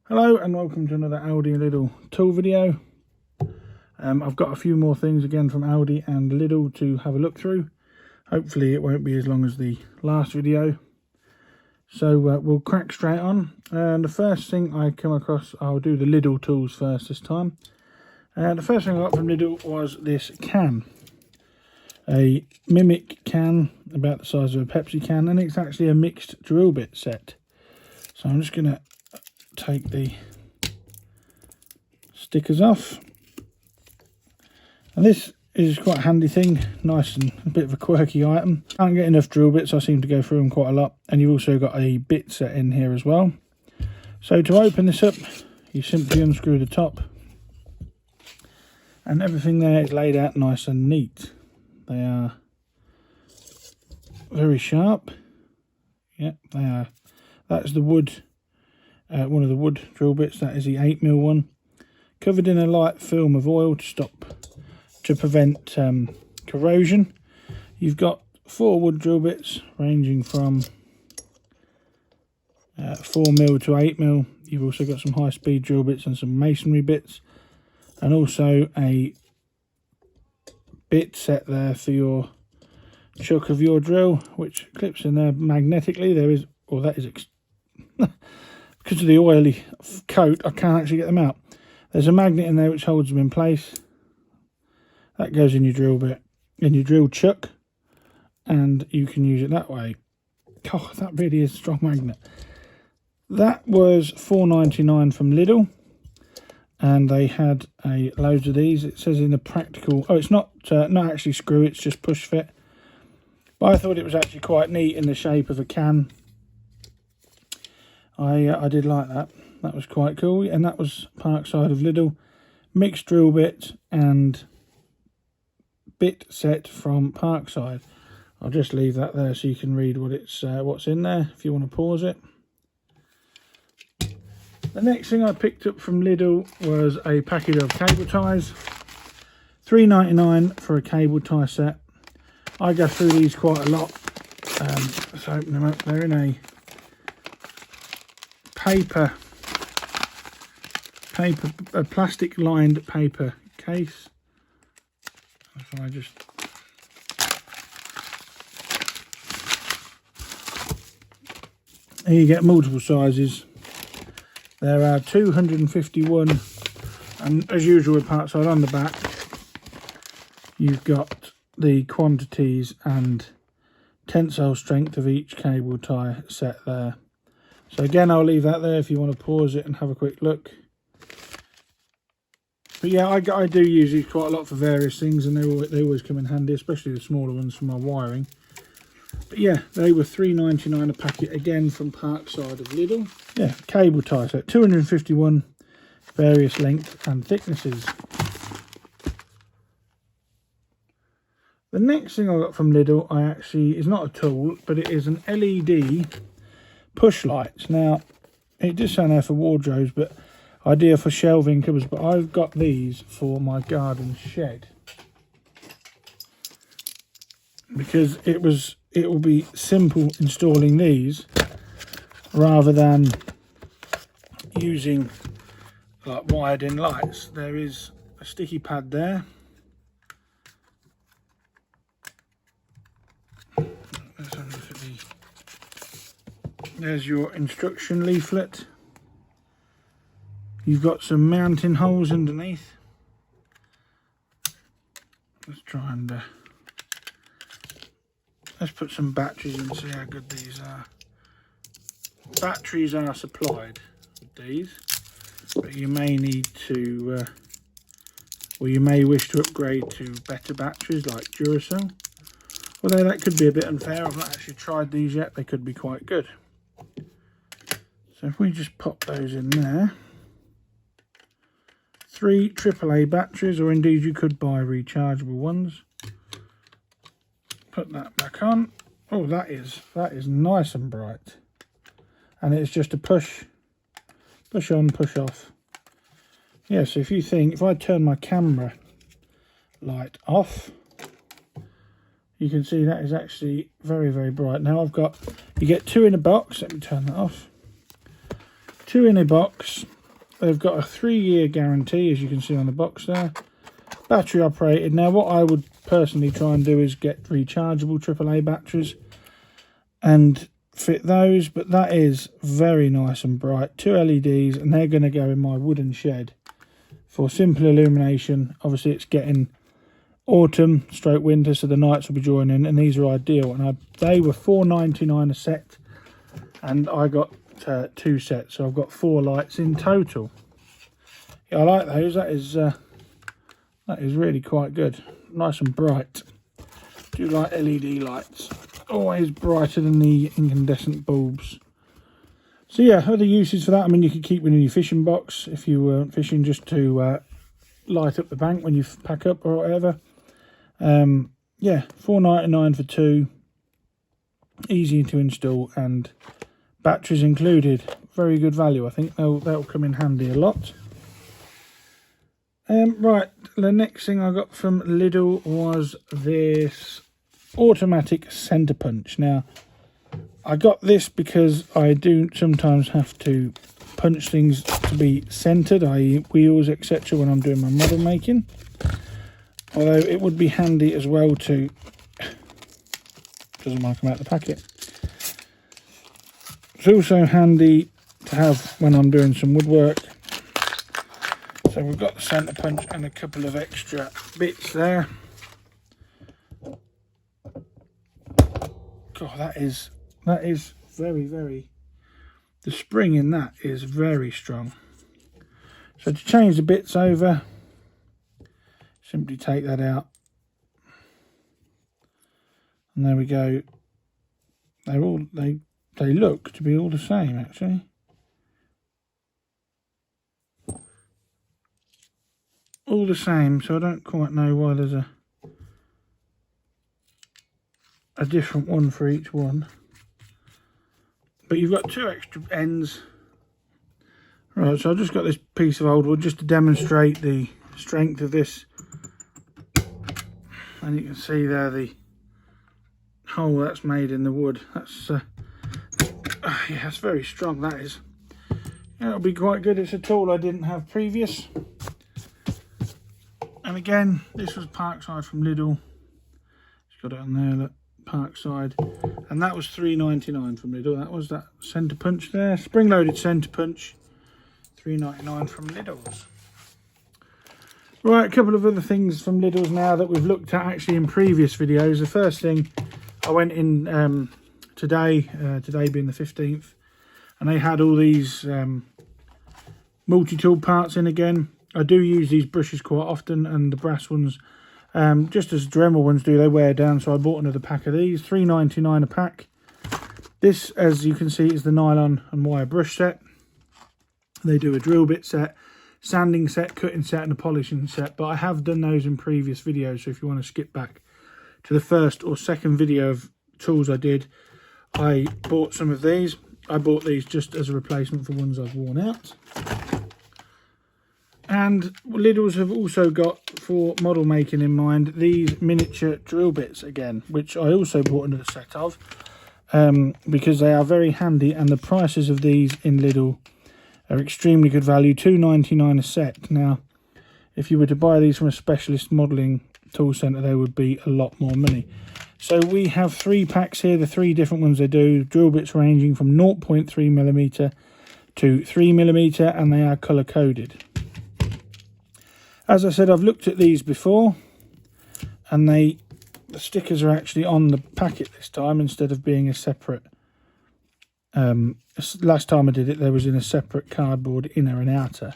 Hello and welcome to another Aldi Lidl tool video. I've got a few more things again from Aldi and Lidl to have a look through. Hopefully it won't be as long as the last video. So we'll crack straight on. And the first thing I come across, I'll do the Lidl tools first this time. The first thing I got from Lidl was this can. A Mimic can, about the size of a Pepsi can, and it's actually a mixed drill bit set. So I'm just going to take the stickers off. And this is quite a handy thing, nice and a bit of a quirky item. Can't get enough drill bits, I seem to go through them quite a lot. And you've also got a bit set in here as well. So to open this up, you simply unscrew the top. And everything there is laid out nice and neat. They are very sharp. Yep, they are. That's the wood, one of the wood drill bits. That is the 8mm one. Covered in a light film of oil to prevent corrosion. You've got 4 wood drill bits ranging from 4mm to 8mm. You've also got some high-speed drill bits and some masonry bits, and also a bit set there for your chuck of your drill, which clips in there magnetically. There is, or that is, because of the oily coat, I can't actually get them out. There's a magnet in there which holds them in place. That goes in your drill bit, in your drill chuck, and you can use it that way. Oh, that really is a strong magnet. That was £4.99 from Lidl. And they had loads of these. It says in the practical... Oh, it's not actually screw, it's just push fit. But I thought it was actually quite neat in the shape of a can. I did like that. That was quite cool. And that was Parkside of Lidl. Mixed drill bit and bit set from Parkside. I'll just leave that there so you can read what's in there if you want to pause it. The next thing I picked up from Lidl was a packet of cable ties. £3.99 for a cable tie set. I go through these quite a lot. Let's open them up. They're in a plastic lined paper case. If I just... Here you get multiple sizes. There are 251, and as usual with Parkside, on the back you've got the quantities and tensile strength of each cable tie set there. So again, I'll leave that there if you want to pause it and have a quick look. But yeah, I do use these quite a lot for various things, and they always come in handy, especially the smaller ones for my wiring. But yeah, they were £3.99 a packet, again from Parkside of Lidl. Yeah, cable tie set, 251, various lengths and thicknesses. The next thing I got from Lidl, is not a tool, but it is an LED push light. Now, it does sound there for wardrobes, but ideal for shelving cupboards. But I've got these for my garden shed, because it will be simple installing these rather than using like wired in lights. There is a sticky pad there. Let's have a look at these. There's your instruction leaflet. You've got some mounting holes underneath. Let's try and let's put some batteries in and see how good these are. Batteries are supplied with these, but you may need to, or you may wish to upgrade to better batteries like Duracell. Although that could be a bit unfair, I've not actually tried these yet, they could be quite good. So if we just pop those in there. 3 AAA batteries, or indeed you could buy rechargeable ones. Put that back on. Oh, that is nice and bright. And it's just a push on, push off. Yeah, so if I turn my camera light off, you can see that is actually very, very bright. Now you get 2 in a box. Let me turn that off. 2 in a box. They've got a 3-year guarantee, as you can see on the box there. Battery operated. Now what I would personally try and do is get rechargeable AAA batteries and fit those, but that is very nice and bright. 2 LEDs, and they're going to go in my wooden shed for simple illumination. Obviously it's getting autumn stroke winter, so the nights will be joining, and these are ideal. And they were $4.99 a set, and I got 2 sets, so I've got 4 lights in total. Yeah, I like those. That is really quite good, nice and bright. Do like LED lights, always brighter than the incandescent bulbs. So yeah, other uses for that, I mean, you could keep one in your fishing box if you weren't fishing, just to light up the bank when you pack up or whatever. Yeah, $4.99 for 2, easy to install, and batteries included. Very good value. I think that'll come in handy a lot. Right, the next thing I got from Lidl was this automatic centre punch. Now, I got this because I do sometimes have to punch things to be centred, i.e. wheels, etc., when I'm doing my model making. Although it would be handy as well to... doesn't want to come out the packet. It's also handy to have when I'm doing some woodwork. So we've got the centre punch and a couple of extra bits there. God, that is very, very... the spring in that is very strong. So to change the bits over, simply take that out. And there we go. They look to be all the same, actually. All the same, so I don't quite know why there's a different one for each one. But you've got 2 extra ends. Right, so I've just got this piece of old wood just to demonstrate the strength of this. And you can see there the hole that's made in the wood. That's yeah, it's very strong, that is. Yeah, it'll be quite good. It's a tool I didn't have previous. And again, this was Parkside from Lidl. It's got it on there, look, Parkside. And that was $3.99 from Lidl. That was that centre punch there. Spring-loaded centre punch. $3.99 from Lidl's. Right, a couple of other things from Lidl's now that we've looked at actually in previous videos. The first thing, I went in today being the 15th, and they had all these multi-tool parts in again. I do use these brushes quite often, and the brass ones, just as Dremel ones do, they wear down, so I bought another pack of these, $3.99 a pack. This, as you can see, is the nylon and wire brush set. They do a drill bit set, sanding set, cutting set, and a polishing set, but I have done those in previous videos, so if you want to skip back to the first or second video of tools I did, I bought some of these. I bought these just as a replacement for ones I've worn out. And Lidl's have also got, for model making in mind, these miniature drill bits again, which I also bought another set of, because they are very handy, and the prices of these in Lidl are extremely good value, $2.99 a set. Now, if you were to buy these from a specialist modelling tool centre, they would be a lot more money. So we have 3 packs here, the 3 different ones they do, drill bits ranging from 0.3mm to 3mm, and they are colour coded. As I said, I've looked at these before, and the stickers are actually on the packet this time instead of being a separate. Last time I did it, there was in a separate cardboard inner and outer,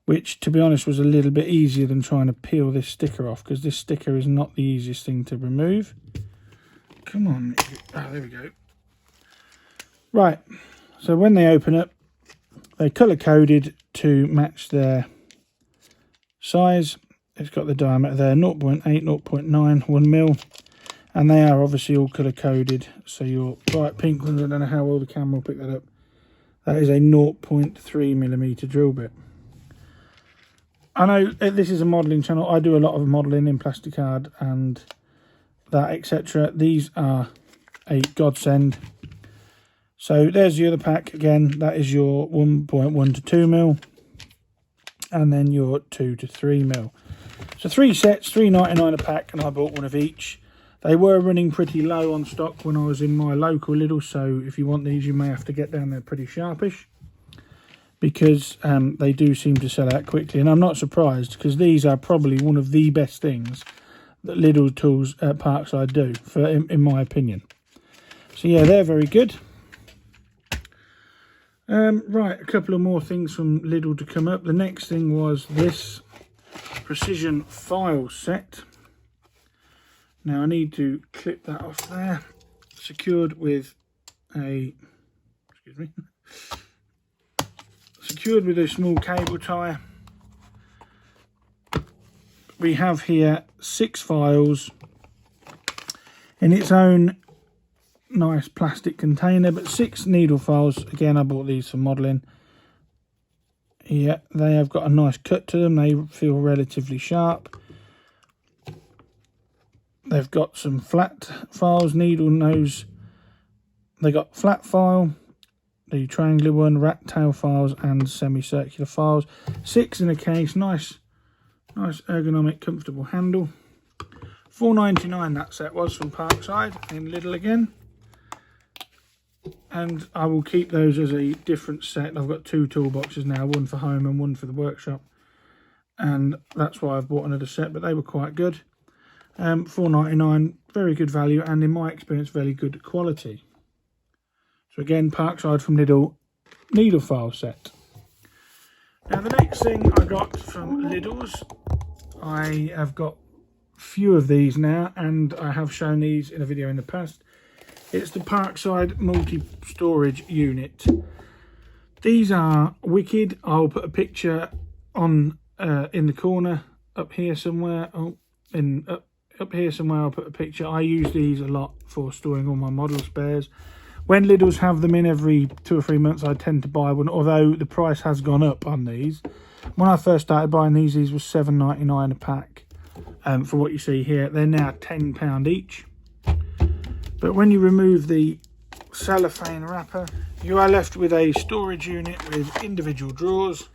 which, to be honest, was a little bit easier than trying to peel this sticker off, because this sticker is not the easiest thing to remove. Come on. Oh, there we go. Right, so when they open up, they're colour coded to match their size. It's got the diameter there, 0.8, 0.9, 1 mil, and they are obviously all colour coded. So your bright pink ones, I don't know how well the camera will pick that up, that is a 0.3mm drill bit. I know this is a modelling channel, I do a lot of modelling in plasticard and that, etc. These are a godsend. So there's the other pack. Again, that is your 1.1 to 2 mil, and then your 2 to 3 mil. So 3 sets, $3.99 a pack, and I bought one of each. They were running pretty low on stock when I was in my local Lidl, so if you want these, you may have to get down there pretty sharpish, because they do seem to sell out quickly. And I'm not surprised, because these are probably one of the best things that Lidl tools at Parkside do, in my opinion. So yeah, they're very good. Right, a couple of more things from Lidl to come up. The next thing was this precision file set. Now I need to clip that off there, secured with a, secured with a small cable tie. We have here 6 files in its own nice plastic container, but 6 needle files. Again, I bought these for modelling. Yeah, they have got a nice cut to them. They feel relatively sharp. They've got some flat files, needle nose. They got flat file, the triangular one, rat tail files, and semicircular files. 6 in a case. Nice ergonomic, comfortable handle. $4.99 that set was from Parkside in Lidl again. And I will keep those as a different set. I've got 2 toolboxes now, one for home and one for the workshop. And that's why I've bought another set, but they were quite good. $4.99, very good value, and in my experience, very good quality. So again, Parkside from Lidl, needle file set. Now the next thing I got from Lidl's, I have got a few of these now, and I have shown these in a video in the past. It's the Parkside multi-storage unit. These are wicked. I'll put a picture on in the corner up here somewhere. Up here somewhere I'll put a picture. I use these a lot for storing all my model spares. When Lidl's have them in every 2 or 3 months, I tend to buy one, although the price has gone up on these. When I first started buying these were $7.99 a pack. For what you see here, they're now £10 each. But when you remove the cellophane wrapper, you are left with a storage unit with individual drawers,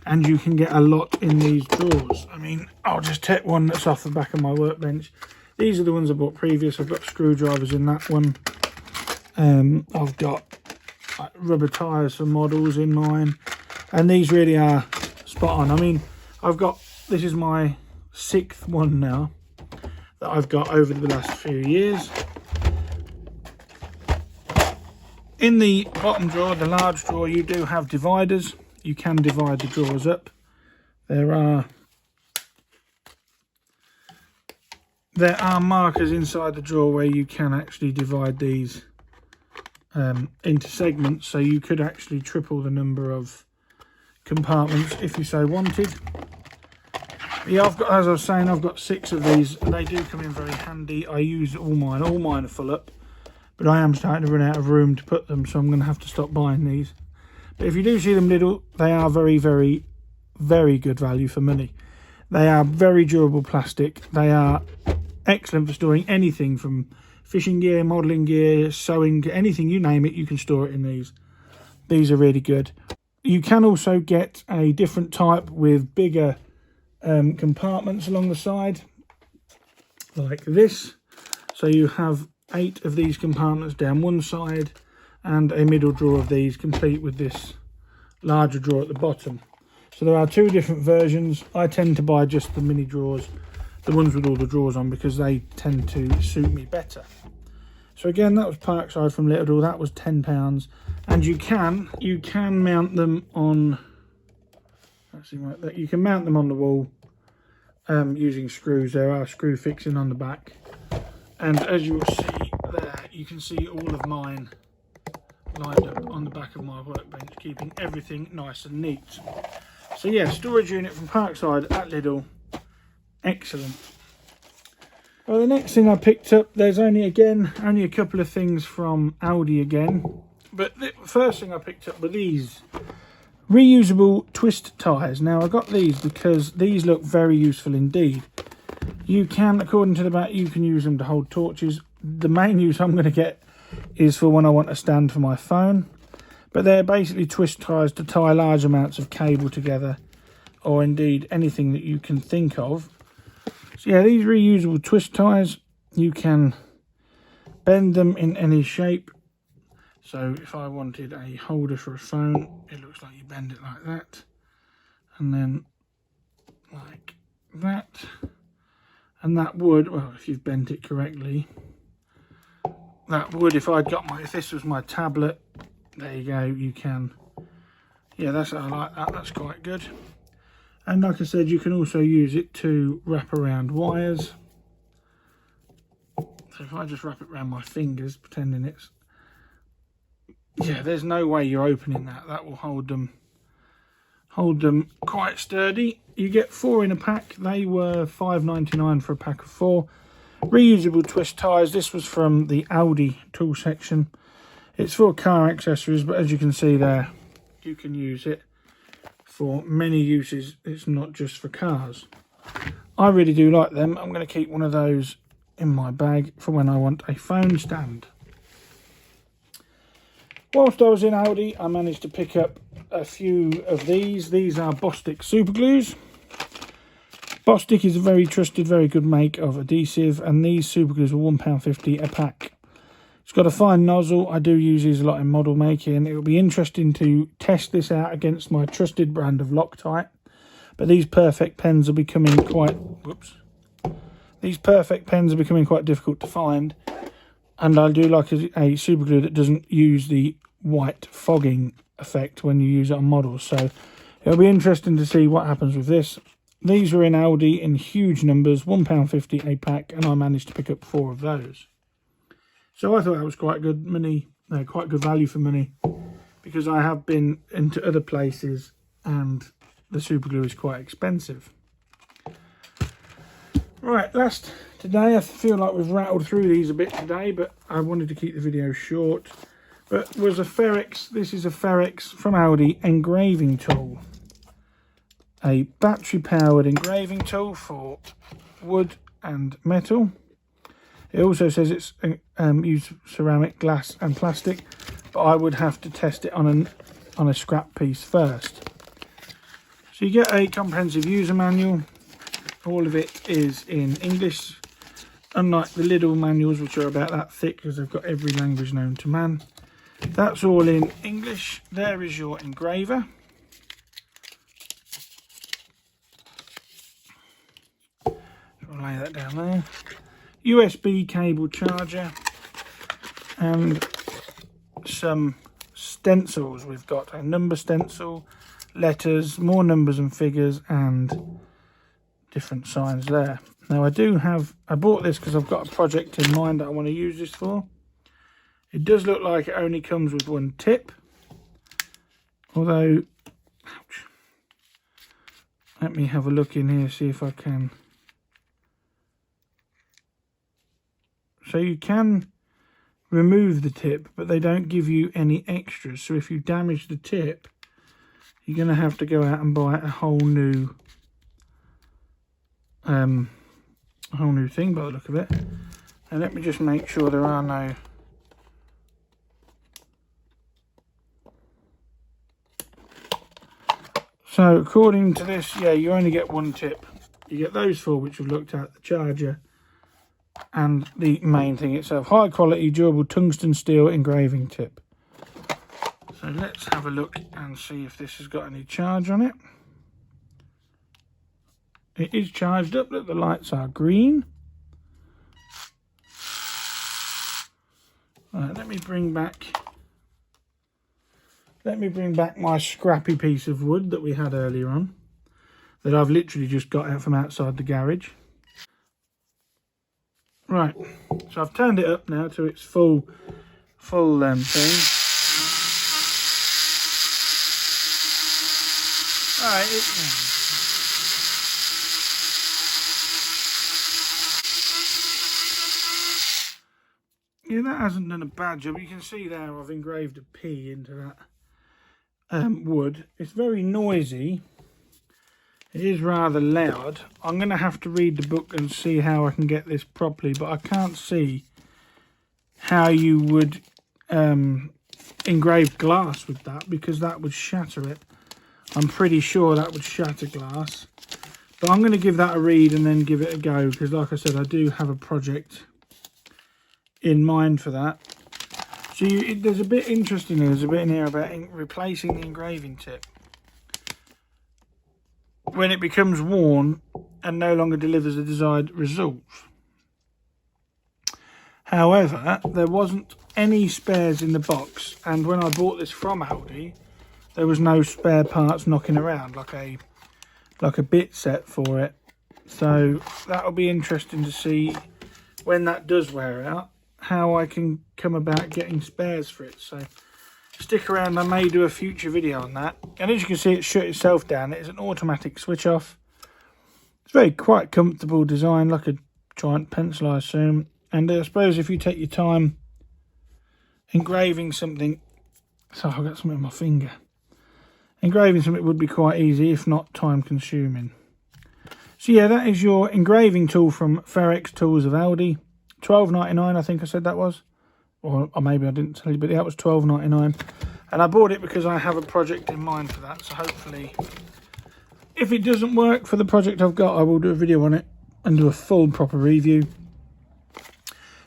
and you can get a lot in these drawers. I mean, I'll just take one that's off the back of my workbench. These are the ones I bought previous. I've got screwdrivers in that one. I've got rubber tyres for models in mine, and these really are spot on. I mean, this is my 6th one now that I've got over the last few years. In the bottom drawer, the large drawer, you do have dividers. You can divide the drawers up. There are markers inside the drawer where you can actually divide these into segments, so you could actually triple the number of compartments if you so wanted. Yeah, as I was saying, I've got 6 of these, and they do come in very handy. I use all mine. All mine are full up, but I am starting to run out of room to put them, so I'm going to have to stop buying these. But if you do see them Lidl, they are very, very, very good value for money. They are very durable plastic. They are excellent for storing anything from fishing gear, modelling gear, sewing, anything, you name it, you can store it in these. These are really good. You can also get a different type with bigger compartments along the side, like this. So you have 8 of these compartments down one side, and a middle drawer of these, complete with this larger drawer at the bottom. So there are 2 different versions. I tend to buy just the mini drawers, the ones with all the drawers on, because they tend to suit me better. So again, that was Parkside from Lidl. That was £10, and you can mount them on. You can mount them on the wall using screws. There are screw fixing on the back, and as you will see there, you can see all of mine lined up on the back of my workbench, keeping everything nice and neat. So yeah, storage unit from Parkside at Lidl, excellent. Well, the next thing I picked up, there's only a couple of things from Aldi again, but the first thing I picked up were these reusable twist ties. Now I got these because these look very useful indeed. You can, according to the back, you can use them to hold torches. The main use I'm going to get is for when I want a stand for my phone. But they're basically twist ties to tie large amounts of cable together, or indeed anything that you can think of. So yeah, these reusable twist ties, you can bend them in any shape. So if I wanted a holder for a phone, it looks like you bend it like that, and then like that. And that would, well, if you've bent it correctly, that would, if this was my tablet, there you go, you can, yeah, I like that, that's quite good. And like I said, you can also use it to wrap around wires. So if I just wrap it around my fingers, pretending it's, yeah, there's no way you're opening that. That will hold them quite sturdy. You get 4 in a pack. They were $5.99 for a pack of 4. Reusable twist ties. This was from the Aldi tool section. It's for car accessories, but as you can see there, you can use it for many uses. It's not just for cars. I really do like them. I'm going to keep one of those in my bag for when I want a phone stand. Whilst I was in Aldi, I managed to pick up a few of these. These are Bostic Superglues. Bostic is a very trusted, very good make of adhesive, and these superglues are £1.50 a pack. It's got a fine nozzle. I do use these a lot in model making. It will be interesting to test this out against my trusted brand of Loctite. But these perfect pens are becoming quite... These perfect pens are becoming quite difficult to find. And I do like a superglue that doesn't use the white fogging effect when you use it on models. So it'll be interesting to see what happens with this. These were in Aldi in huge numbers, £1.50 a pack, and I managed to pick up 4 of those. So I thought that was quite good quite good value for money, because I have been into other places and the superglue is quite expensive. Right, today I feel like we've rattled through these a bit today, but I wanted to keep the video short. But was a Ferrex, this is a Ferrex from Aldi engraving tool. A battery powered engraving tool for wood and metal. It also says it's used ceramic, glass and plastic, but I would have to test it on a scrap piece first. So you get a comprehensive user manual. All of it is in English, unlike the Lidl manuals, which are about that thick because they've got every language known to man. That's all in English. There is your engraver. So I'll lay that down there. USB cable charger and some stencils. We've got a number stencil, letters, more numbers and figures, and different signs there. Now I bought this because I've got a project in mind that I want to use this for. It does look like it only comes with one tip, although, ouch. Let me have a look in here, see if I can. So you can remove the tip, but they don't give you any extras. So if you damage the tip, you're going to have to go out and buy a whole new thing by the look of it. And let me just make sure there are no... So according to this, yeah, you only get one tip. You get those 4 which we've looked at, the charger and the main thing itself. High quality durable tungsten steel engraving tip. So let's have a look and see if this has got any charge on it. It is charged up. Look, the lights are green. Right, let me bring back my scrappy piece of wood that we had earlier on, that I've literally just got out from outside the garage. Right, so I've turned it up now to its full thing. Alright, yeah, that hasn't done a bad job. You can see there I've engraved a P into that wood. It's very noisy. It is rather loud. I'm going to have to read the book and see how I can get this properly, but I can't see how you would engrave glass with that, because that would shatter it. I'm pretty sure that would shatter glass. But I'm going to give that a read and then give it a go, because like I said, I do have a project in mind for that. So there's a bit interesting, there's a bit in here about replacing the engraving tip when it becomes worn and no longer delivers the desired results. However, there wasn't any spares in the box, and when I bought this from Aldi, there was no spare parts knocking around, like a bit set for it. So that'll be interesting to see when that does wear out, how I can come about getting spares for it. So stick around, I may do a future video on that. And as you can see, it shut itself down. It's an automatic switch off. It's very quite comfortable design, like a giant pencil, I assume. And I suppose if you take your time engraving something, so I've got something on my finger. Engraving something would be quite easy, if not time consuming. So yeah, that is your engraving tool from Ferex Tools of Aldi. £12.99, I think I said that was. Or maybe I didn't tell you, but that was £12.99. And I bought it because I have a project in mind for that. So hopefully, if it doesn't work for the project I've got, I will do a video on it and do a full proper review.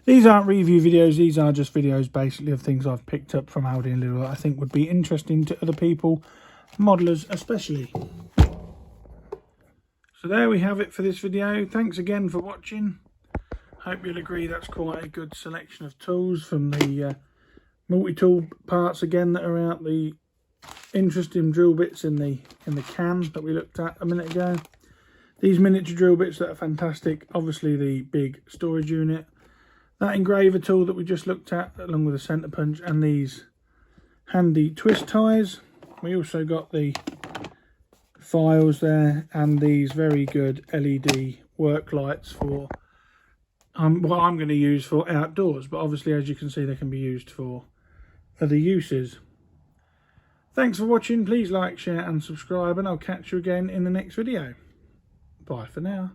These aren't review videos, these are just videos basically of things I've picked up from Aldi and Lidl that I think would be interesting to other people, modelers especially. So there we have it for this video. Thanks again for watching. Hope you'll agree that's quite a good selection of tools from the Multitool Parts again that are out, the interesting drill bits in the can that we looked at a minute ago. These miniature drill bits that are fantastic, obviously the big storage unit. That engraver tool that we just looked at, along with a centre punch, and these handy twist ties. We also got the files there, and these very good LED work lights for what I'm going to use for outdoors. But obviously, as you can see, they can be used for other uses. Thanks for watching. Please like, share and subscribe, and I'll catch you again in the next video. Bye for now.